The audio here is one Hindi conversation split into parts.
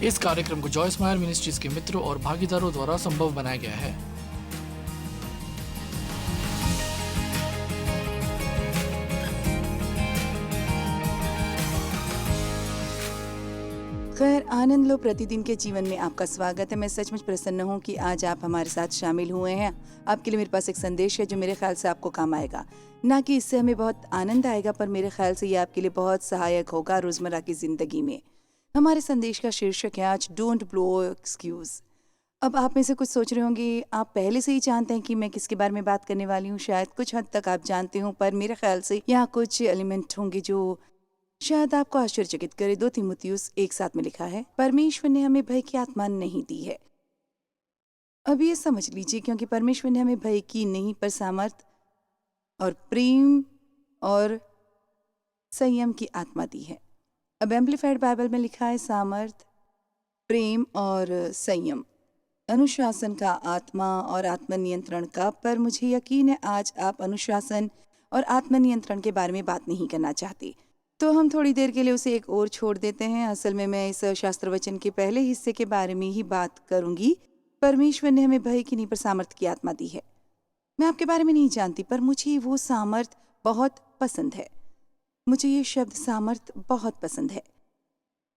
इस कार्यक्रम को जॉय स्माइल मिनिस्ट्रीज के मित्रों और भागीदारों द्वारा संभव बनाया गया है। खैर, आनंद लो प्रतिदिन के जीवन में आपका स्वागत है। मैं सचमुच प्रसन्न हूँ कि आज आप हमारे साथ शामिल हुए हैं। आपके लिए मेरे पास एक संदेश है जो मेरे ख्याल से आपको काम आएगा। ना कि इससे हमें बहुत आनंद आएगा, पर मेरे ख्याल से ये आपके लिए बहुत सहायक होगा रोजमर्रा की जिंदगी में। हमारे संदेश का शीर्षक है आज डोंट ब्लो एक्सक्यूज। अब आप में से कुछ सोच रहे होंगे, आप पहले से ही जानते हैं कि मैं किसके बारे में बात करने वाली हूँ। शायद कुछ हद तक आप जानते हो, पर मेरे ख्याल से यहाँ कुछ एलिमेंट होंगे जो शायद आपको आश्चर्यचकित करे। 2 तीमुथियुस 1 साथ में लिखा है, परमेश्वर ने हमें भय की आत्मा नहीं दी है। अब ये समझ लीजिए, क्योंकि परमेश्वर ने हमें भय की नहीं पर सामर्थ और प्रेम और संयम की आत्मा दी है। अब एम्प्लीफाइड बाइबल में लिखा है सामर्थ, प्रेम और संयम, अनुशासन का आत्मा और आत्मनियंत्रण का। पर मुझे यकीन है आज आप अनुशासन और आत्मनियंत्रण के बारे में बात नहीं करना चाहते, तो हम थोड़ी देर के लिए उसे एक और छोड़ देते हैं। असल में मैं इस शास्त्र वचन के पहले हिस्से के बारे में ही बात करूंगी। परमेश्वर ने हमें भय की नहीं पर सामर्थ की आत्मा दी है। मैं आपके बारे में नहीं जानती, पर मुझे वो सामर्थ बहुत पसंद है। मुझे ये शब्द सामर्थ बहुत पसंद है।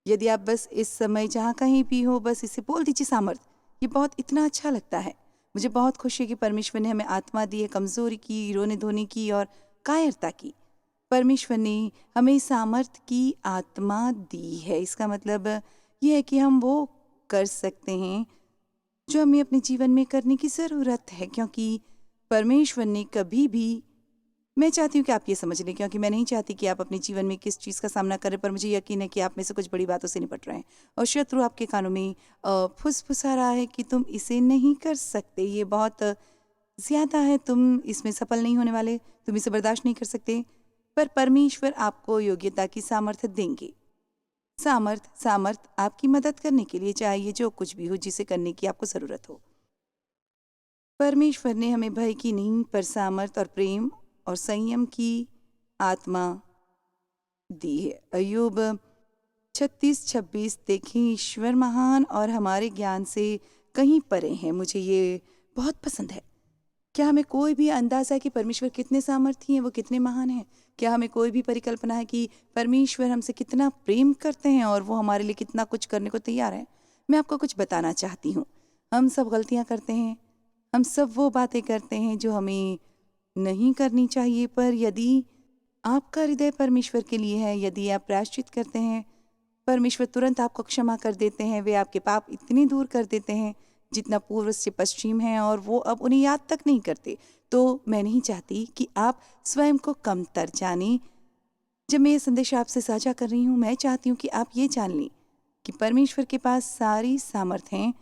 यदि आप बस इस समय जहाँ कहीं भी हो, बस इसे बोल दीजिए सामर्थ। ये बहुत इतना अच्छा लगता है। मुझे बहुत खुशी है कि परमेश्वर ने हमें आत्मा दी है कमजोरी की, रोने धोने की और कायरता की। परमेश्वर ने हमें सामर्थ की आत्मा दी है। इसका मतलब यह है कि हम वो कर सकते हैं जो हमें अपने जीवन में करने की ज़रूरत है, क्योंकि परमेश्वर ने कभी भी, मैं चाहती हूँ कि आप ये समझ लें, क्योंकि मैं नहीं चाहती कि आप अपने जीवन में किस चीज़ का सामना करें, पर मुझे यकीन है कि आप में से कुछ बड़ी बातों से निपट रहे हैं और शत्रु आपके कानों में फुसफुसा रहा है कि तुम इसे नहीं कर सकते, ये बहुत ज़्यादा है, तुम इसमें सफल नहीं होने वाले, तुम इसे बर्दाश्त नहीं कर सकते। पर परमेश्वर आपको योग्यता की सामर्थ्य देंगे। सामर्थ आपकी मदद करने के लिए चाहिए, जो कुछ भी हो जिसे करने की आपको ज़रूरत हो। परमेश्वर ने हमें भय की नहीं पर सामर्थ और प्रेम और संयम की आत्मा दी है। अय्यूब 36:26 देखें, ईश्वर महान और हमारे ज्ञान से कहीं परे हैं। मुझे ये बहुत पसंद है। क्या हमें कोई भी अंदाज़ा है कि परमेश्वर कितने सामर्थी हैं, वो कितने महान हैं? क्या हमें कोई भी परिकल्पना है कि परमेश्वर हमसे कितना प्रेम करते हैं और वो हमारे लिए कितना कुछ करने को तैयार है? मैं आपको कुछ बताना चाहती हूँ। हम सब गलतियाँ करते हैं, हम सब वो बातें करते हैं जो हमें नहीं करनी चाहिए, पर यदि आपका हृदय परमेश्वर के लिए है, यदि आप प्रायश्चित करते हैं, परमेश्वर तुरंत आपको क्षमा कर देते हैं। वे आपके पाप इतने दूर कर देते हैं जितना पूर्व से पश्चिम है, और वो अब उन्हें याद तक नहीं करते। तो मैं नहीं चाहती कि आप स्वयं को कमतर जानें। जब मैं ये संदेश आपसे साझा कर रही हूँ, मैं चाहती हूँ कि आप ये जान लें कि परमेश्वर के पास सारी सामर्थ हैं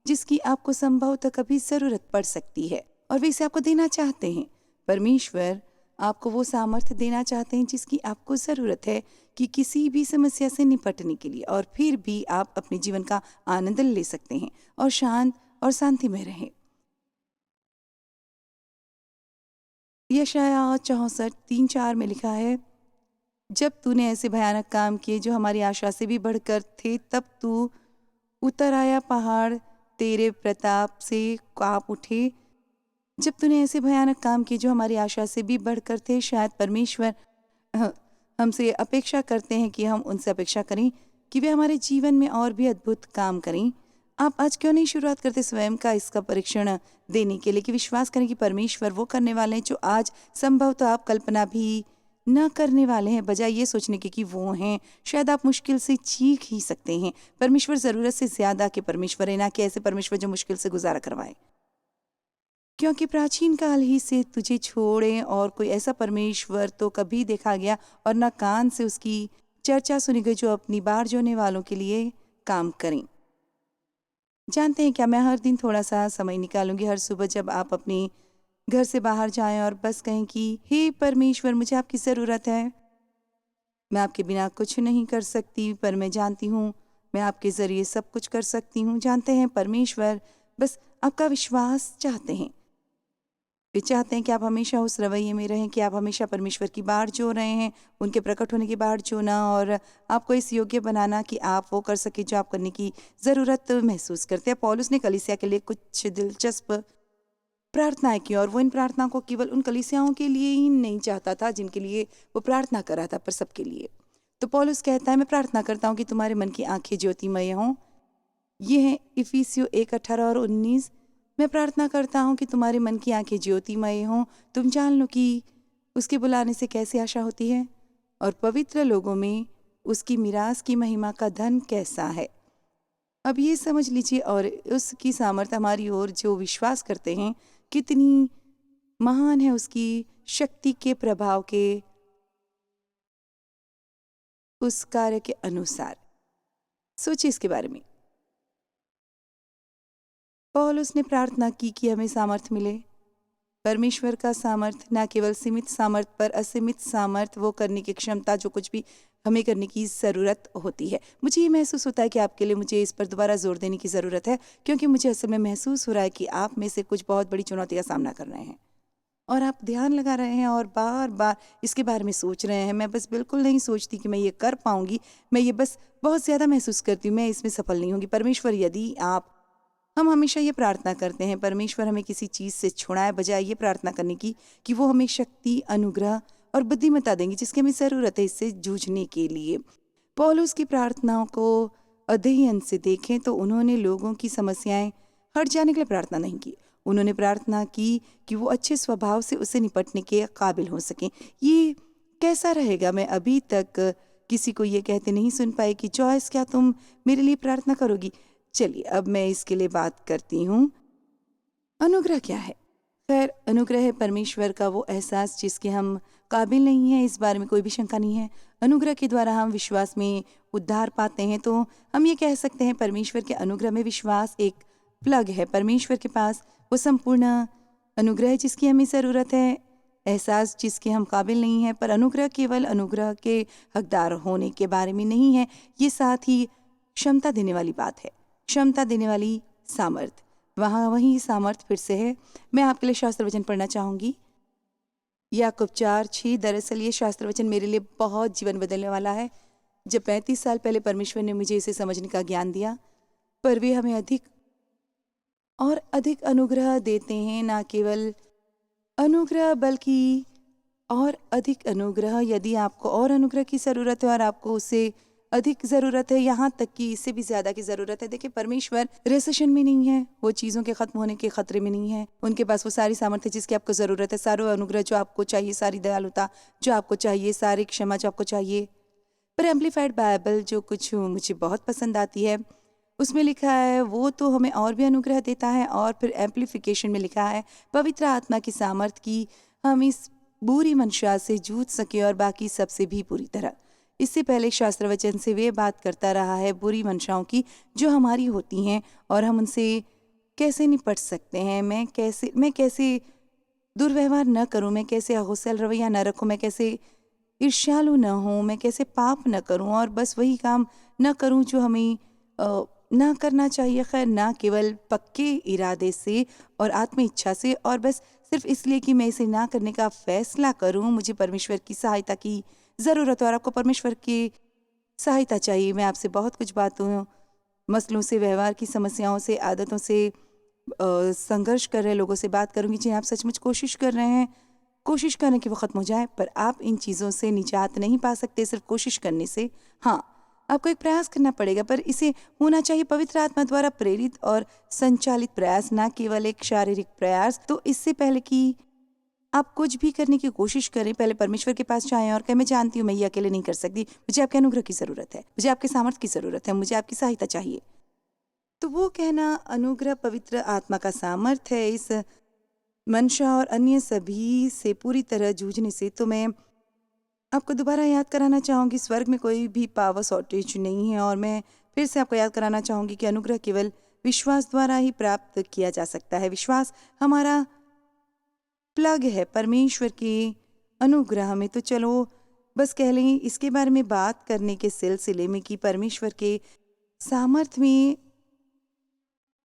जिसकी आपको संभवतः कभी ज़रूरत पड़ सकती है, और वे इसे आपको देना चाहते हैं। परमेश्वर आपको वो सामर्थ्य देना चाहते हैं जिसकी आपको ज़रूरत है कि किसी भी समस्या से निपटने के लिए, और फिर भी आप अपने जीवन का आनंद ले सकते हैं और शांत और शांति में रहें। यशायाह 64:3-4 में लिखा है, जब तूने ऐसे भयानक काम किए जो हमारी आशा से भी बढ़कर थे, तब तू उतर आया, पहाड़ तेरे प्रताप से कांप उठे। जब तूने ऐसे भयानक काम किए जो हमारी आशा से भी बढ़कर थे। शायद परमेश्वर अ, हमसे अपेक्षा करते हैं कि हम उनसे अपेक्षा करें कि वे हमारे जीवन में और भी अद्भुत काम करें। आप आज क्यों नहीं शुरुआत करते स्वयं का इसका परीक्षण देने के लिए, कि विश्वास करें कि परमेश्वर वो करने वाले हैं जो आज संभव तो आप कल्पना भी न करने वाले हैं। बजाय ये सोचने के कि वो हैं, शायद आप मुश्किल से चीख ही सकते हैं। परमेश्वर ज़रूरत से ज़्यादा के परमेश्वर है, ना कि ऐसे परमेश्वर जो मुश्किल से गुजारा करवाए। क्योंकि प्राचीन काल ही से तुझे छोड़े और कोई ऐसा परमेश्वर तो कभी देखा गया और न कान से उसकी चर्चा सुनी गई जो अपनी बाढ़ जोने वालों के लिए काम करें। जानते हैं क्या, मैं हर दिन थोड़ा सा समय निकालूंगी, हर सुबह जब आप अपने घर से बाहर जाएं और बस कहें कि हे परमेश्वर, मुझे आपकी ज़रूरत है। मैं आपके बिना कुछ नहीं कर सकती, पर मैं जानती हूँ मैं आपके ज़रिए सब कुछ कर सकती हूँ। जानते हैं परमेश्वर बस आपका विश्वास चाहते हैं। वे चाहते हैं कि आप हमेशा उस रवैये में रहें कि आप हमेशा परमेश्वर की बाट जो रहे हैं, उनके प्रकट होने की बाट जोना और आपको इस योग्य बनाना कि आप वो कर सकें जो आप करने की ज़रूरत महसूस करते हैं। पौलुस ने कलीसिया के लिए कुछ दिलचस्प प्रार्थनाएं की और वो इन प्रार्थनाओं को केवल उन कलीसियाओं के लिए ही नहीं चाहता था जिनके लिए वो प्रार्थना कर रहा था, पर सबके लिए। तो पौलुस कहता है, मैं प्रार्थना करता हूँ कि तुम्हारे मन की आंखें ज्योतिमय हों। ये है इफिसियों 1:18 और 19। मैं प्रार्थना करता हूँ कि तुम्हारे मन की आंखें ज्योतिमय हों, तुम जान लो कि उसके बुलाने से कैसी आशा होती है और पवित्र लोगों में उसकी मिरास की महिमा का धन कैसा है। अब ये समझ लीजिए और उसकी सामर्थ हमारी ओर जो विश्वास करते हैं कितनी महान है, उसकी शक्ति के प्रभाव के उस कार्य के अनुसार। सोचिए इसके बारे में। पौलुस ने प्रार्थना की कि हमें सामर्थ मिले, परमेश्वर का सामर्थ, ना केवल सीमित सामर्थ पर असीमित सामर्थ, वो करने की क्षमता जो कुछ भी हमें करने की ज़रूरत होती है। मुझे ये महसूस होता है कि आपके लिए मुझे इस पर दोबारा जोर देने की ज़रूरत है, क्योंकि मुझे असल में महसूस हो रहा है कि आप में से कुछ बहुत बड़ी चुनौती का सामना कर रहे हैं और आप ध्यान लगा रहे हैं और बार बार इसके बारे में सोच रहे हैं। मैं बस बिल्कुल नहीं सोचती कि मैं ये कर पाऊंगी, मैं ये बस बहुत ज़्यादा महसूस करती हूँ मैं इसमें सफल नहीं होंगी। परमेश्वर, यदि आप, हम हमेशा ये प्रार्थना करते हैं परमेश्वर हमें किसी चीज़ से छुड़ाए, बजाय ये प्रार्थना करने की कि वो हमें शक्ति, अनुग्रह और बुद्धिमत्ता देंगे जिसकी हमें ज़रूरत है इससे जूझने के लिए। पौलुस की प्रार्थनाओं को अध्ययन से देखें तो उन्होंने लोगों की समस्याएं हट जाने के लिए प्रार्थना नहीं की, उन्होंने प्रार्थना की कि वो अच्छे स्वभाव से उससे निपटने के काबिल हो सकें। ये कैसा रहेगा? मैं अभी तक किसी को ये कहते नहीं सुन पाई कि जॉयस, क्या तुम मेरे लिए प्रार्थना करोगी? चलिए अब मैं इसके लिए बात करती हूँ। अनुग्रह क्या है? खैर, अनुग्रह है परमेश्वर का वो एहसास जिसके हम काबिल नहीं हैं, इस बारे में कोई भी शंका नहीं है। अनुग्रह के द्वारा हम विश्वास में उद्धार पाते हैं, तो हम ये कह सकते हैं परमेश्वर के अनुग्रह में विश्वास एक प्लग है। परमेश्वर के पास वो संपूर्ण अनुग्रह है जिसकी हमें ज़रूरत है, एहसास जिसके हम काबिल नहीं हैं। पर अनुग्रह केवल अनुग्रह के हकदार होने के बारे में नहीं है, ये साथ ही क्षमता देने वाली बात है, क्षमता देने वाली सामर्थ। वहाँ वही सामर्थ फिर से है। मैं आपके लिए शास्त्र वचन पढ़ना चाहूँगी, याकूब 4:6। दरअसल ये शास्त्र वचन मेरे लिए बहुत जीवन बदलने वाला है। जब 35 साल पहले परमेश्वर ने मुझे इसे समझने का ज्ञान दिया, पर वे हमें अधिक और अधिक अनुग्रह देते हैं, ना केवल अनुग्रह बल्कि और अधिक अनुग्रह। यदि आपको और अनुग्रह की ज़रूरत है और आपको उससे अधिक ज़रूरत है, यहाँ तक कि इससे भी ज़्यादा की ज़रूरत है, देखिए परमेश्वर रिसेशन में नहीं है, वो चीज़ों के ख़त्म होने के ख़तरे में नहीं है। उनके पास वो सारी सामर्थ्य जिसकी आपको ज़रूरत है, सारे अनुग्रह जो आपको चाहिए, सारी दयालुता जो आपको चाहिए, सारी क्षमा जो आपको चाहिए। पर एम्पलीफाइड बाइबल जो कुछ मुझे बहुत पसंद आती है, उसमें लिखा है वो तो हमें और भी अनुग्रह देता है, और फिर एम्पलीफिकेशन में लिखा है पवित्र आत्मा की सामर्थ की हम इस बुरी मंशा से जूझ सके और बाकी सबसे भी पूरी तरह। इससे पहले शास्त्र वचन से वे बात करता रहा है बुरी मंशाओं की जो हमारी होती हैं और हम उनसे कैसे निपट सकते हैं। मैं कैसे दुर्व्यवहार न करूं, मैं कैसे अगुसल रवैया न रखूं, मैं कैसे ईर्ष्यालु न हूं, मैं कैसे पाप न करूं और बस वही काम न करूं जो हमें ना करना चाहिए। खैर, ना केवल पक्के इरादे से और आत्म इच्छा से और बस सिर्फ इसलिए कि मैं इसे ना करने का फैसला करूं। मुझे परमेश्वर की सहायता की ज़रूरत है और आपको परमेश्वर की सहायता चाहिए। मैं आपसे बहुत कुछ बातों, मसलों से, व्यवहार की समस्याओं से, आदतों से संघर्ष कर रहे लोगों से बात करूंगी जिन्हें आप सचमुच कोशिश कर रहे हैं, कोशिश करें कि वो ख़त्म हो जाए, पर आप इन चीज़ों से निजात नहीं पा सकते सिर्फ कोशिश करने से। हाँ, आपको एक प्रयास करना पड़ेगा, पर इसे होना चाहिए पवित्र आत्मा द्वारा प्रेरित और संचालित प्रयास, ना केवल एक शारीरिक प्रयास। तो इससे पहले कि आप कुछ भी करने की कोशिश करें, पहले परमेश्वर के पास जाएं और कहें, मैं जानती हूँ मैं ये अकेले नहीं कर सकती, मुझे आपके अनुग्रह की ज़रूरत है, मुझे आपके सामर्थ्य की ज़रूरत है, मुझे आपकी सहायता चाहिए। तो वो कहना अनुग्रह पवित्र आत्मा का सामर्थ्य है इस मंशा और अन्य सभी से पूरी तरह जूझने से। तो मैं आपको दोबारा याद कराना चाहूँगी, स्वर्ग में कोई भी पावर शॉर्टेज नहीं है, और मैं फिर से आपको याद कराना चाहूँगी कि अनुग्रह केवल विश्वास द्वारा ही प्राप्त किया जा सकता है। विश्वास हमारा प्लग है परमेश्वर के अनुग्रह में। तो चलो बस कह लें इसके बारे में बात करने के सिलसिले में कि परमेश्वर के सामर्थ्य में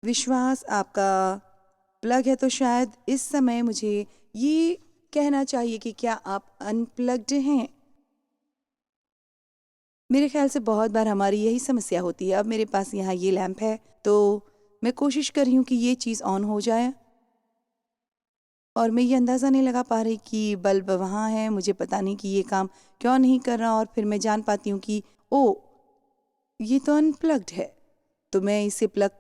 विश्वास आपका प्लग है तो शायद इस समय मुझे ये कहना चाहिए कि क्या आप अनप्लग्ड हैं। मेरे ख्याल से बहुत बार हमारी यही समस्या होती है। अब मेरे पास यहाँ ये लैंप है तो मैं कोशिश कर रही हूँ कि ये चीज़ ऑन हो जाए और मैं ये अंदाज़ा नहीं लगा पा रही कि बल्ब वहाँ है, मुझे पता नहीं कि ये काम क्यों नहीं कर रहा और फिर मैं जान पाती हूँ कि ओ, ये तो अनप्लग्ड है। तो मैं इसे प्लग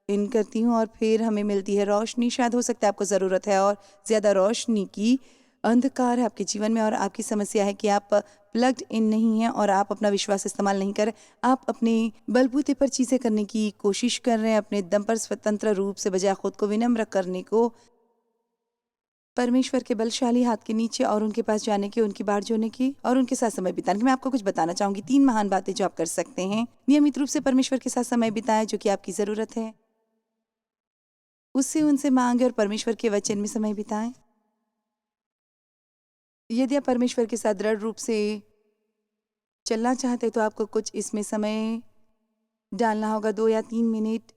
इन करती हूँ और फिर हमें मिलती है रोशनी। शायद हो सकता है आपको ज़रूरत है और ज़्यादा रोशनी की। अंधकार है आपके जीवन में और आपकी समस्या है कि आप प्लग्ड इन नहीं हैं और आप अपना विश्वास इस्तेमाल नहीं कर रहे। आप अपने बलबूते पर चीज़ें करने की कोशिश कर रहे हैं, अपने दम पर स्वतंत्र रूप से, बजाय खुद को विनम्र करने को परमेश्वर के बलशाली हाथ के नीचे और उनके पास जाने की, उनकी बात जोड़ने की और उनके साथ समय बिताने की। मैं आपको कुछ बताना चाहूंगी, 3 महान बातें जो आप कर सकते हैं। नियमित रूप से परमेश्वर के साथ समय बिताएं, जो कि आपकी ज़रूरत है। उससे उनसे मांगे और परमेश्वर के वचन में समय बिताएं। यदि आप परमेश्वर के साथ दृढ़ रूप से चलना चाहते तो आपको कुछ इसमें समय डालना होगा, 2 या 3 मिनट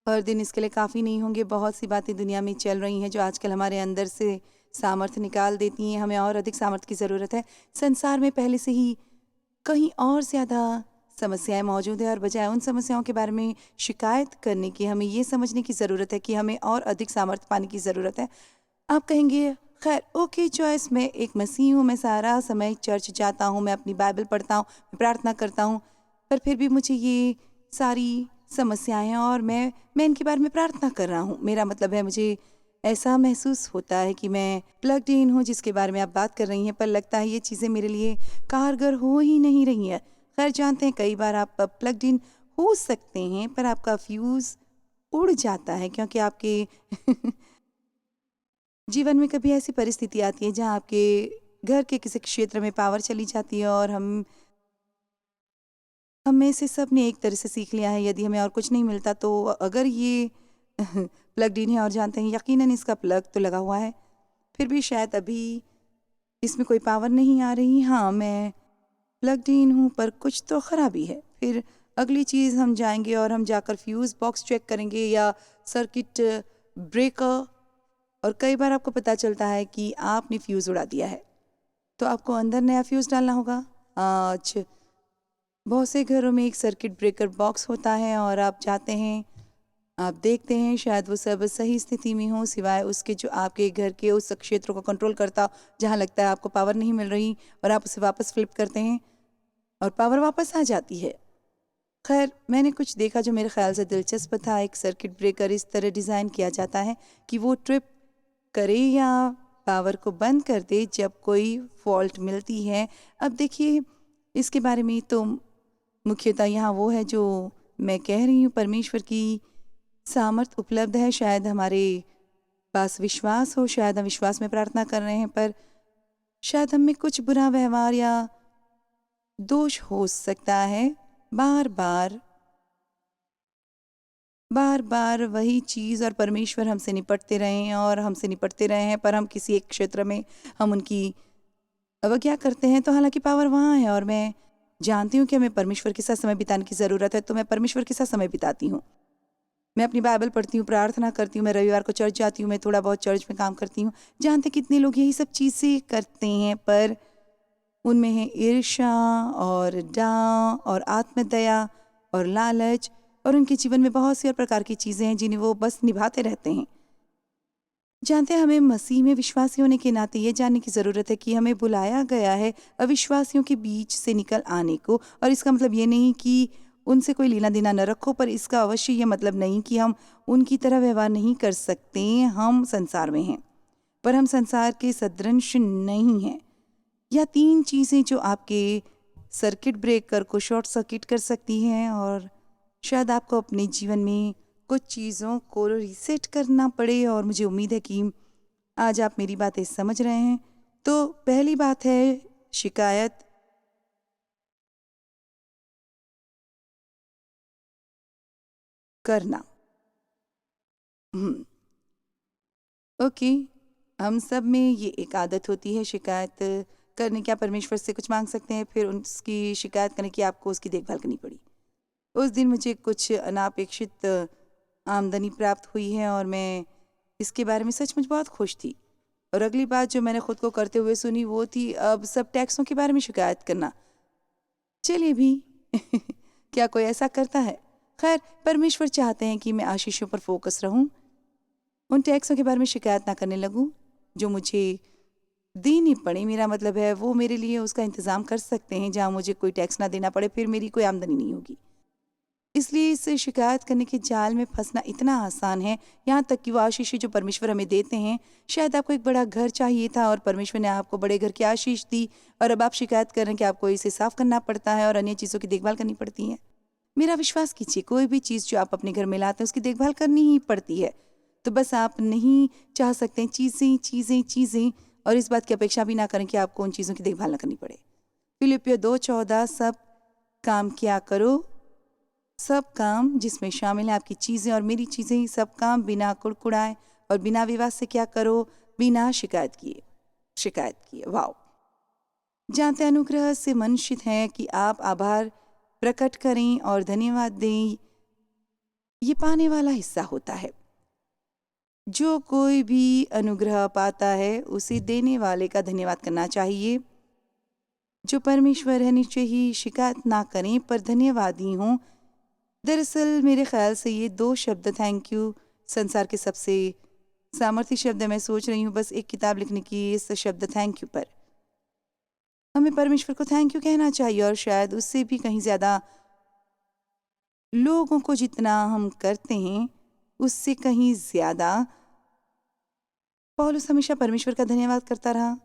हर दिन। इसके लिए काफ़ी नहीं होंगे। बहुत सी बातें दुनिया में चल रही हैं जो आजकल हमारे अंदर से सामर्थ्य निकाल देती हैं। हमें और अधिक सामर्थ्य की ज़रूरत है। संसार में पहले से ही कहीं और ज़्यादा समस्याएं मौजूद है और बजाय उन समस्याओं के बारे में शिकायत करने की, हमें ये समझने की ज़रूरत है कि हमें और अधिक सामर्थ्य पाने की ज़रूरत है। आप कहेंगे, खैर ओके चॉइस, मैं एक मसीह हूँ, मैं सारा समय चर्च जाता हूँ, मैं अपनी बाइबल पढ़ता हूँ, मैं प्रार्थना करता हूँ, पर फिर भी मुझे ये सारी समस्याएं हैं और मैं इनके बारे में प्रार्थना कर रहा हूँ। मेरा मतलब है, मुझे ऐसा महसूस होता है कि मैं प्लग्ड इन हूँ जिसके बारे में आप बात कर रही हैं, पर लगता है ये चीज़ें मेरे लिए कारगर हो ही नहीं रही हैं। खैर जानते हैं, कई बार आप प्लग्ड इन हो सकते हैं पर आपका फ्यूज़ उड़ जाता है, क्योंकि आपके जीवन में कभी ऐसी परिस्थिति आती है जहाँ आपके घर के किसी क्षेत्र में पावर चली जाती है और हम में से सब ने एक तरह से सीख लिया है, यदि हमें और कुछ नहीं मिलता तो अगर ये प्लग्ड इन है और जानते हैं यकीनन इसका प्लग तो लगा हुआ है, फिर भी शायद अभी इसमें कोई पावर नहीं आ रही। हाँ, मैं प्लग्ड इन हूँ पर कुछ तो खराबी है। फिर अगली चीज़, हम जाएंगे और हम जाकर फ्यूज़ बॉक्स चेक करेंगे या सर्किट ब्रेकर, और कई बार आपको पता चलता है कि आपने फ्यूज़ उड़ा दिया है, तो आपको अंदर नया फ्यूज़ डालना होगा। आज बहुत से घरों में एक सर्किट ब्रेकर बॉक्स होता है और आप जाते हैं, आप देखते हैं शायद वो सब सही स्थिति में हो, सिवाय उसके जो आपके घर के उस क्षेत्र को कंट्रोल करता हो जहाँ लगता है आपको पावर नहीं मिल रही, और आप उसे वापस फ्लिप करते हैं और पावर वापस आ जाती है। खैर, मैंने कुछ देखा जो मेरे ख्याल से दिलचस्प था। एक सर्किट ब्रेकर इस तरह डिज़ाइन किया जाता है कि वो ट्रिप करे या पावर को बंद कर दे जब कोई फॉल्ट मिलती है। अब देखिए, इसके बारे में तो मुख्यतः यहाँ वो है जो मैं कह रही हूँ, परमेश्वर की सामर्थ उपलब्ध है। शायद हमारे पास विश्वास हो, शायद हम विश्वास में प्रार्थना कर रहे हैं, पर शायद हम में कुछ बुरा व्यवहार या दोष हो सकता है। बार बार बार बार वही चीज़, और परमेश्वर हमसे निपटते रहे हैं और हमसे निपटते रहे हैं, पर हम किसी एक क्षेत्र में हम उनकी अवज्ञा करते हैं। तो हालांकि पावर वहाँ है और मैं जानती हूँ कि हमें परमेश्वर के साथ समय बिताने की ज़रूरत है, तो मैं परमेश्वर के साथ समय बिताती हूँ। मैं अपनी बाइबल पढ़ती हूँ, प्रार्थना करती हूँ, मैं रविवार को चर्च जाती हूँ, मैं थोड़ा बहुत चर्च में काम करती हूँ। जानते कितने लोग यही सब चीज़ें करते हैं, पर उनमें है ईर्ष्या और डाह और आत्मदया और लालच, और उनके जीवन में बहुत सी और प्रकार की चीज़ें हैं जिन्हें वो बस निभाते रहते हैं। जानते हैं, हमें मसीह में विश्वासी होने के नाते ये जानने की ज़रूरत है कि हमें बुलाया गया है अविश्वासियों के बीच से निकल आने को। और इसका मतलब ये नहीं कि उनसे कोई लेना देना न रखो, पर इसका अवश्य ये मतलब नहीं कि हम उनकी तरह व्यवहार नहीं कर सकते। हम संसार में हैं पर हम संसार के सदृश नहीं हैं। या 3 चीज़ें जो आपके सर्किट ब्रेकर को शॉर्ट सर्किट कर सकती हैं, और शायद आपको अपने जीवन में कुछ चीज़ों को रीसेट करना पड़े, और मुझे उम्मीद है कि आज आप मेरी बातें समझ रहे हैं। तो पहली बात है शिकायत करना। ओके, हम सब में ये एक आदत होती है शिकायत करने की। आप परमेश्वर से कुछ मांग सकते हैं, फिर उसकी शिकायत करने की आपको उसकी देखभाल करनी पड़ी। उस दिन मुझे कुछ अनापेक्षित आमदनी प्राप्त हुई है और मैं इसके बारे में सचमुच बहुत खुश थी। और अगली बात जो मैंने खुद को करते हुए सुनी वो थी अब सब टैक्सों के बारे में शिकायत करना। चलिए भी क्या कोई ऐसा करता है? खैर, परमेश्वर चाहते हैं कि मैं आशीषों पर फोकस रहूं, उन टैक्सों के बारे में शिकायत ना करने लगूं जो मुझे देनी पड़े। मेरा मतलब है वो मेरे लिए उसका इंतज़ाम कर सकते हैं जहाँ मुझे कोई टैक्स ना देना पड़े, फिर मेरी कोई आमदनी नहीं होगी। इसलिए इस शिकायत करने के जाल में फंसना इतना आसान है। यहाँ तक कि वो आशीष जो परमेश्वर हमें देते हैं, शायद आपको एक बड़ा घर चाहिए था और परमेश्वर ने आपको बड़े घर की आशीष दी और अब आप शिकायत कर रहे हैं कि आपको इसे साफ करना पड़ता है और अन्य चीज़ों की देखभाल करनी पड़ती है। मेरा विश्वास कीजिए, कोई भी चीज़ जो आप अपने घर में लाते हैं उसकी देखभाल करनी ही पड़ती है। तो बस आप नहीं चाह सकते चीज़ें चीज़ें चीज़ें और इस बात की अपेक्षा भी ना करें कि आपको उन चीज़ों की देखभाल ना करनी पड़े। फिलिपियो 2:14 सब काम किया करो, सब काम जिसमें शामिल है आपकी चीज़ें और मेरी चीज़ें, सब काम बिना कुड़कुड़ाए और बिना विवाद से क्या करो, बिना शिकायत किए। वाओ! जानते अनुग्रह से वंचित हैं कि आप आभार प्रकट करें और धन्यवाद दें, ये पाने वाला हिस्सा होता है। जो कोई भी अनुग्रह पाता है उसे देने वाले का धन्यवाद करना चाहिए। जो परमेश्वर है निश्चय ही शिकायत ना करें पर धन्यवादी हों। दरअसल मेरे ख्याल से ये 2 शब्द थैंक यू संसार के सबसे सामर्थ्य शब्द है। मैं सोच रही हूँ बस एक किताब लिखने की इस शब्द थैंक यू पर। हमें परमेश्वर को थैंक यू कहना चाहिए और शायद उससे भी कहीं ज़्यादा लोगों को जितना हम करते हैं उससे कहीं ज़्यादा पौलुस हमेशा परमेश्वर का धन्यवाद करता रहा।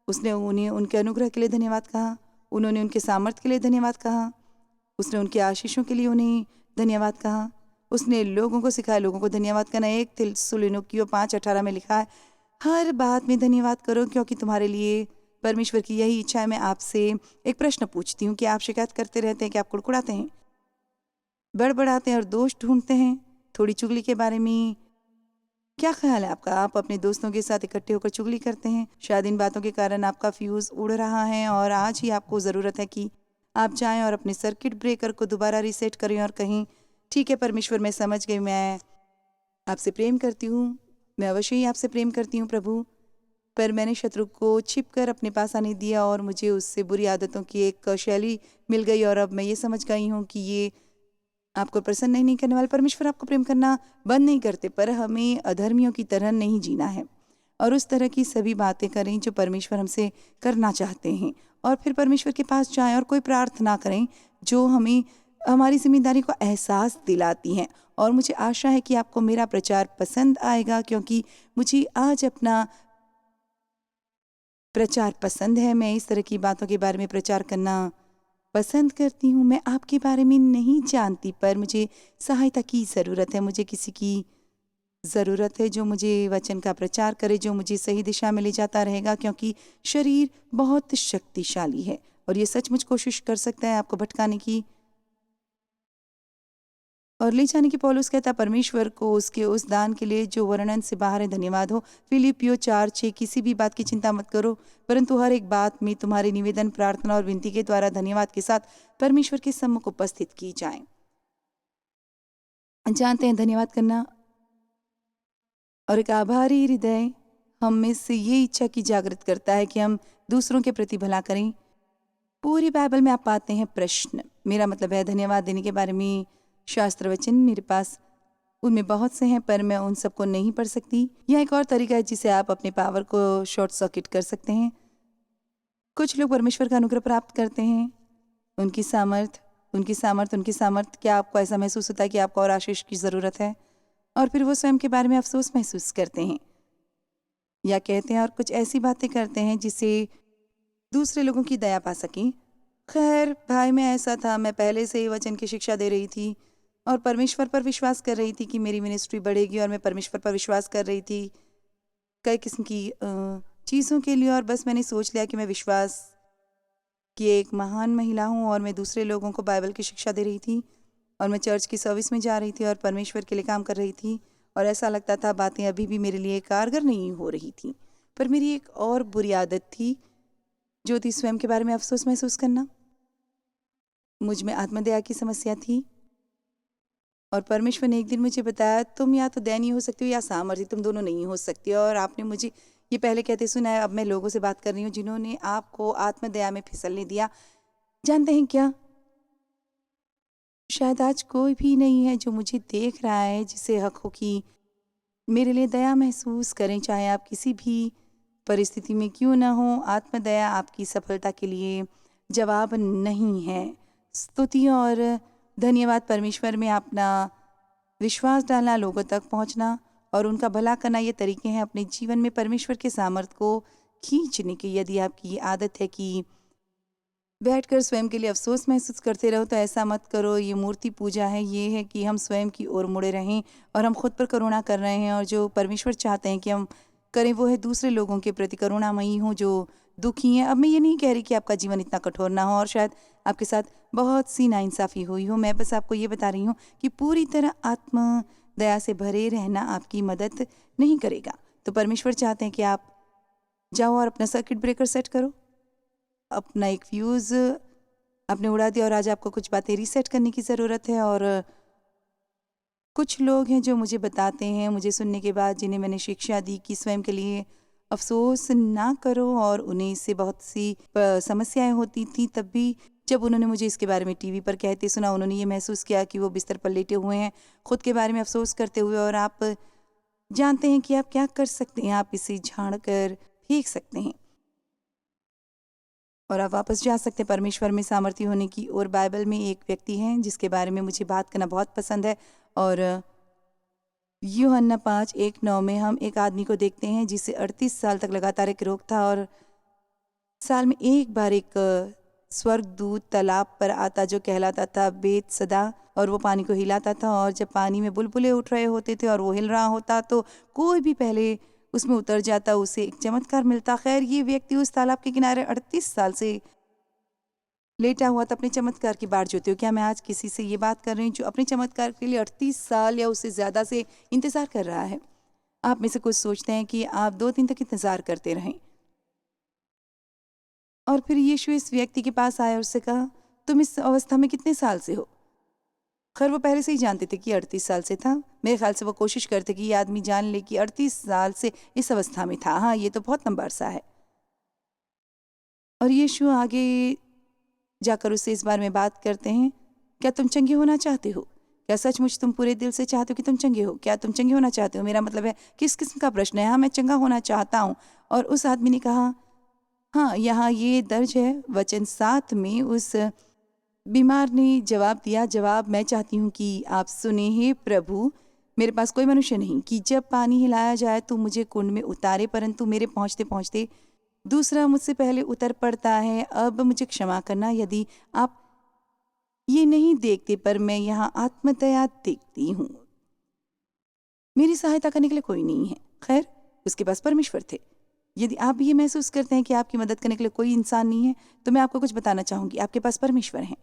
उसने उन्हें उनके अनुग्रह के लिए धन्यवाद कहा, उन्होंने उनके सामर्थ्य के लिए धन्यवाद कहा, उसने उनके आशीषों के लिए उन्हें धन्यवाद कहा, उसने लोगों को सिखाया लोगों को धन्यवाद करना। 1 थिस्सलुनीकियों 5:18 में लिखा है, हर बात में धन्यवाद करो क्योंकि तुम्हारे लिए परमेश्वर की यही इच्छा है। मैं आपसे एक प्रश्न पूछती हूँ कि आप शिकायत करते रहते हैं कि आप कुड़कुड़ाते हैं, बड़बड़ाते हैं और दोष ढूंढते हैं? थोड़ी चुगली के बारे में क्या ख्याल है आपका? आप अपने दोस्तों के साथ इकट्ठे होकर चुगली करते हैं। शायद इन बातों के कारण आपका फ्यूज़ उड़ रहा है और आज ही आपको ज़रूरत है कि आप जाएं और अपने सर्किट ब्रेकर को दोबारा रीसेट करें और कहें, ठीक है परमेश्वर, मैं समझ गई, मैं आपसे प्रेम करती हूँ, मैं अवश्य ही आपसे प्रेम करती हूँ प्रभु, पर मैंने शत्रु को छिप कर अपने पास आने दिया और मुझे उससे बुरी आदतों की एक शैली मिल गई और अब मैं ये समझ गई हूँ कि ये आपको प्रसन्न नहीं करने वाले। परमेश्वर आपको प्रेम करना बंद नहीं करते, पर हमें अधर्मियों की तरह नहीं जीना है और उस तरह की सभी बातें करें जो परमेश्वर हमसे करना चाहते हैं और फिर परमेश्वर के पास जाएं और कोई प्रार्थना करें जो हमें हमारी जिम्मेदारी को एहसास दिलाती हैं। और मुझे आशा है कि आपको मेरा प्रचार पसंद आएगा क्योंकि मुझे आज अपना प्रचार पसंद है। मैं इस तरह की बातों के बारे में प्रचार करना पसंद करती हूँ। मैं आपके बारे में नहीं जानती पर मुझे सहायता की ज़रूरत है, मुझे किसी की ज़रूरत है जो मुझे वचन का प्रचार करे, जो मुझे सही दिशा में ले जाता रहेगा क्योंकि शरीर बहुत शक्तिशाली है और ये सचमुच कोशिश कर सकता है आपको भटकाने की और ले जाने की। पौलुस कहता परमेश्वर को उसके उस दान के लिए जो वर्णन से बाहर है धन्यवाद हो। फिलिपियो 4:6 किसी भी बात की चिंता मत करो परंतु हर एक बात में तुम्हारे निवेदन, प्रार्थना और विनती के द्वारा धन्यवाद के साथ परमेश्वर के सम्मुख उपस्थित की जाएं। जानते हैं धन्यवाद करना और एक आभारी हृदय हम में से ये इच्छा की जागृत करता है कि हम दूसरों के प्रति भला करें। पूरी बाइबल में आप पाते हैं प्रश्न, मेरा मतलब है धन्यवाद देने के बारे में शास्त्र वचन मेरे पास उनमें बहुत से हैं पर मैं उन सबको नहीं पढ़ सकती। यह एक और तरीका है जिसे आप अपने पावर को शॉर्ट सर्किट कर सकते हैं। कुछ लोग परमेश्वर का अनुग्रह प्राप्त करते हैं, उनकी सामर्थ क्या आपको ऐसा महसूस होता है कि आपको और आशीष की ज़रूरत है और फिर वो स्वयं के बारे में अफसोस महसूस करते हैं या कहते हैं और कुछ ऐसी बातें करते हैं जिससे दूसरे लोगों की दया पा सकें। खैर भाई, मैं ऐसा था, मैं पहले से ही वचन की शिक्षा दे रही थी और परमेश्वर पर विश्वास कर रही थी कि मेरी मिनिस्ट्री बढ़ेगी और मैं परमेश्वर पर विश्वास कर रही थी कई किस्म की चीज़ों के लिए और बस मैंने सोच लिया कि मैं विश्वास की एक महान महिला हूँ और मैं दूसरे लोगों को बाइबल की शिक्षा दे रही थी और मैं चर्च की सर्विस में जा रही थी और परमेश्वर के लिए काम कर रही थी और ऐसा लगता था बातें अभी भी मेरे लिए कारगर नहीं हो रही थी। पर मेरी एक और बुरी आदत थी जो थी स्वयं के बारे में अफसोस महसूस करना। मुझ में आत्मदया की समस्या थी और परमेश्वर ने एक दिन मुझे बताया, तुम या तो दयनीय हो सकती हो या सामर्थ्य, तुम दोनों नहीं हो सकती। और आपने मुझे ये पहले कहते सुना है। अब मैं लोगों से बात कर रही हूँ जिन्होंने आपको आत्मदया में फिसलने दिया। जानते हैं क्या, शायद आज कोई भी नहीं है जो मुझे देख रहा है जिसे हक हो कि मेरे लिए दया महसूस करें, चाहे आप किसी भी परिस्थिति में क्यों ना हो। आत्मदया आपकी सफलता के लिए जवाब नहीं है। स्तुति और धन्यवाद परमेश्वर में अपना विश्वास डालना, लोगों तक पहुंचना और उनका भला करना, ये तरीके हैं अपने जीवन में परमेश्वर के सामर्थ को खींचने के। यदि आपकी ये आदत है कि बैठकर स्वयं के लिए अफसोस महसूस करते रहो, तो ऐसा मत करो। ये मूर्ति पूजा है, ये है कि हम स्वयं की ओर मुड़े रहें और हम खुद पर करुणा कर रहे हैं। और जो परमेश्वर चाहते हैं कि हम करें वो है दूसरे लोगों के प्रति करुणामयी हों जो दुखी हैं। अब मैं ये नहीं कह रही कि आपका जीवन इतना कठोर ना हो और शायद आपके साथ बहुत सी नाइंसाफ़ी हुई हो। मैं बस आपको ये बता रही हूँ कि पूरी तरह आत्म दया से भरे रहना आपकी मदद नहीं करेगा। तो परमेश्वर चाहते हैं कि आप जाओ और अपना सर्किट ब्रेकर सेट करो, अपना एक फ्यूज़ आपने उड़ा दिया और आज आपको कुछ बातें रीसेट करने की ज़रूरत है। और कुछ लोग हैं जो मुझे बताते हैं, मुझे सुनने के बाद, जिन्हें मैंने शिक्षा दी कि स्वयं के लिए अफसोस ना करो, और उन्हें इससे बहुत सी समस्याएं होती थी। तब भी जब उन्होंने मुझे इसके बारे में टीवी पर कहते सुना, उन्होंने ये महसूस किया कि वो बिस्तर पर लेटे हुए हैं खुद के बारे में अफसोस करते हुए। और आप जानते हैं कि आप क्या कर सकते हैं, आप इसे झाड़ कर फेंक सकते हैं और आप वापस जा सकते हैं परमेश्वर में सामर्थ्य होने की। और बाइबल में एक व्यक्ति हैं जिसके बारे में मुझे बात करना बहुत पसंद है। और यूहन्ना 5:1-9 में हम एक आदमी को देखते हैं जिसे 38 साल तक लगातार एक रोग था, और साल में एक बार एक स्वर्गदूत तालाब पर आता जो कहलाता था बेतसदा, और वो पानी को हिलाता था। और जब पानी में बुलबुले उठ रहे होते थे और वो हिल रहा होता तो कोई भी पहले उसमें उतर जाता, उसे एक चमत्कार मिलता। खैर, ये व्यक्ति उस तालाब के किनारे 38 साल से लेटा हुआ था अपने चमत्कार की बाट जोते हुए। क्या मैं आज किसी से ये बात कर रही हूँ जो अपने चमत्कार के लिए 38 साल या उससे ज़्यादा से इंतज़ार कर रहा है? आप में से कुछ सोचते हैं कि आप 2 दिन तक इंतज़ार करते रहें, और फिर यीशु इस व्यक्ति के पास आया और उससे कहा, तुम इस अवस्था में कितने साल से हो? खैर, वो पहले से ही जानते थे कि 38 साल से था। मेरे ख्याल से वो कोशिश करते कि ये आदमी जान ले कि 38 साल से इस अवस्था में था। हाँ, ये तो बहुत लंबा अरसा है। और यीशु आगे जाकर उससे इस बारे में बात करते हैं, क्या तुम चंगे होना चाहते हो? क्या सचमुच तुम पूरे दिल से चाहते हो कि तुम चंगे हो? क्या तुम चंगे होना चाहते हो? मेरा मतलब है किस किस्म का प्रश्न है। हाँ, मैं चंगा होना चाहता हूँ। और उस आदमी ने कहा, हाँ, यहाँ ये दर्ज है वचन 7 में। उस बीमार ने जवाब दिया, जवाब मैं चाहती हूँ कि आप सुने। हे प्रभु, मेरे पास कोई मनुष्य नहीं कि जब पानी हिलाया जाए तो मुझे कुंड में उतारे, परंतु मेरे पहुँचते पहुँचते दूसरा मुझसे पहले उतर पड़ता है। अब मुझे क्षमा करना यदि आप ये नहीं देखते, पर मैं यहाँ आत्मदया देखती हूँ। मेरी सहायता करने के लिए कोई नहीं है। खैर, उसके पास परमेश्वर थे। यदि आप ये महसूस करते हैं कि आपकी मदद करने के लिए कोई इंसान नहीं है, तो मैं आपको कुछ बताना चाहूँगी, आपके पास परमेश्वर हैं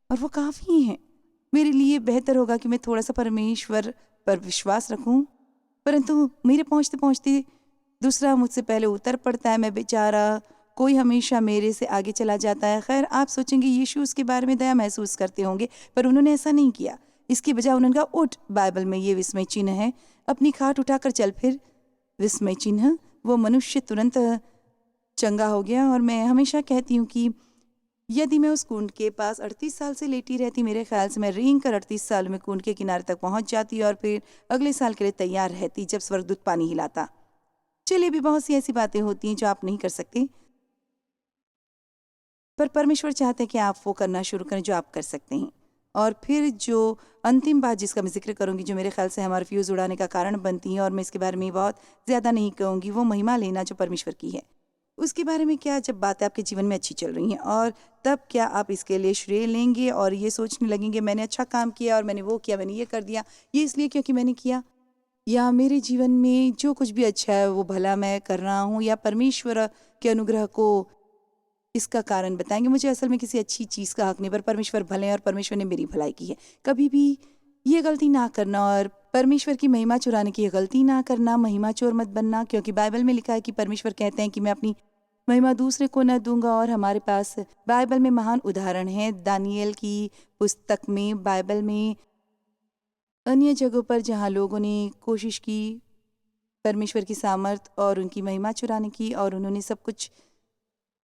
और वो काफ़ी हैं। मेरे लिए बेहतर होगा कि मैं थोड़ा सा परमेश्वर पर विश्वास रखूँ, परंतु मेरे पहुँचते पहुँचते दूसरा मुझसे पहले उतर पड़ता है। मैं बेचारा, कोई हमेशा मेरे से आगे चला जाता है। खैर, आप सोचेंगे यीशु उसके बारे में दया महसूस करते होंगे, पर उन्होंने ऐसा नहीं किया। इसकी बजाय उन्होंने कहा, उठ। बाइबल में ये विस्मय चिन्ह है, अपनी खाट उठाकर चल फिर। विस्मय चिन्ह, वो मनुष्य तुरंत चंगा हो गया। और मैं हमेशा कहती हूँ कि यदि मैं उस कुंड के पास 38 साल से लेटी रहती, मेरे ख्याल से मैं रेंग कर 38 साल में कुंड के किनारे तक पहुँच जाती और फिर अगले साल के लिए तैयार रहती जब स्वर्गदूत पानी हिलाता। चलिए, भी बहुत सी ऐसी बातें होती हैं जो आप नहीं कर सकते, पर परमेश्वर चाहते हैं कि आप वो करना शुरू करें जो आप कर सकते हैं। और फिर जो अंतिम बात जिसका मैं जिक्र करूंगी, जो मेरे ख्याल से हमारे फ्यूज़ उड़ाने का कारण बनती है, और मैं इसके बारे में बहुत ज़्यादा नहीं कहूँगी, वो महिमा लेना जो परमेश्वर की है। उसके बारे में क्या, जब बातें आपके जीवन में अच्छी चल रही हैं, और तब क्या आप इसके लिए श्रेय लेंगे और ये सोचने लगेंगे मैंने अच्छा काम किया और मैंने वो किया, मैंने ये कर दिया, ये इसलिए क्योंकि मैंने किया, या मेरे जीवन में जो कुछ भी अच्छा है वो भला मैं कर रहा हूँ, या परमेश्वर के अनुग्रह को इसका कारण बताएंगे। मुझे असल में किसी अच्छी चीज़ का हक नहीं, पर परमेश्वर भले हैं और परमेश्वर ने मेरी भलाई की है। कभी भी ये गलती ना करना और परमेश्वर की महिमा चुराने की गलती ना करना। महिमा चोर मत बनना, क्योंकि बाइबल में लिखा है कि परमेश्वर कहते हैं कि मैं अपनी महिमा दूसरे को न दूंगा। और हमारे पास बाइबल में महान उदाहरण है। दानियल की पुस्तक में, बाइबल में अन्य जगहों पर जहाँ लोगों ने कोशिश की परमेश्वर की सामर्थ और उनकी महिमा चुराने की, और उन्होंने सब कुछ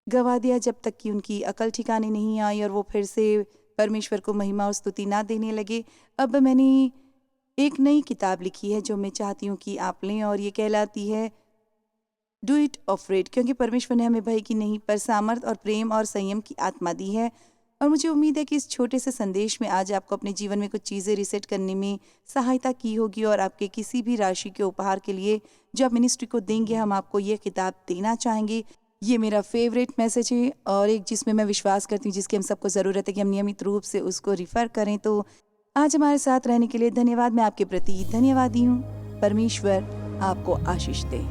गवा दिया जब तक कि उनकी अकल ठिकाने नहीं आई और वो फिर से परमेश्वर को महिमा और स्तुति ना देने लगे। अब मैंने एक नई किताब लिखी है जो मैं चाहती हूँ कि आप लें, और ये कहलाती है डू इट ऑफरेड, क्योंकि परमेश्वर ने हमें भय की नहीं पर सामर्थ और प्रेम और संयम की आत्मा दी है। और मुझे उम्मीद है कि इस छोटे से संदेश में आज आपको अपने जीवन में कुछ चीज़ें रिसेट करने में सहायता की होगी, और आपके किसी भी राशि के उपहार के लिए जो आप मिनिस्ट्री को देंगे, हम आपको ये किताब देना चाहेंगे। ये मेरा फेवरेट मैसेज है और एक जिसमें मैं विश्वास करती हूँ, जिसकी हम सबको ज़रूरत है कि हम नियमित रूप से उसको रिफ़र करें। तो आज हमारे साथ रहने के लिए धन्यवाद। मैं आपके प्रति धन्यवादी हूँ। परमेश्वर आपको आशीष दे।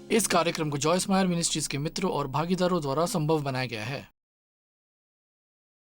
इस कार्यक्रम को जॉयस मायर मिनिस्ट्रीज के मित्रों और भागीदारों द्वारा संभव बनाया गया है।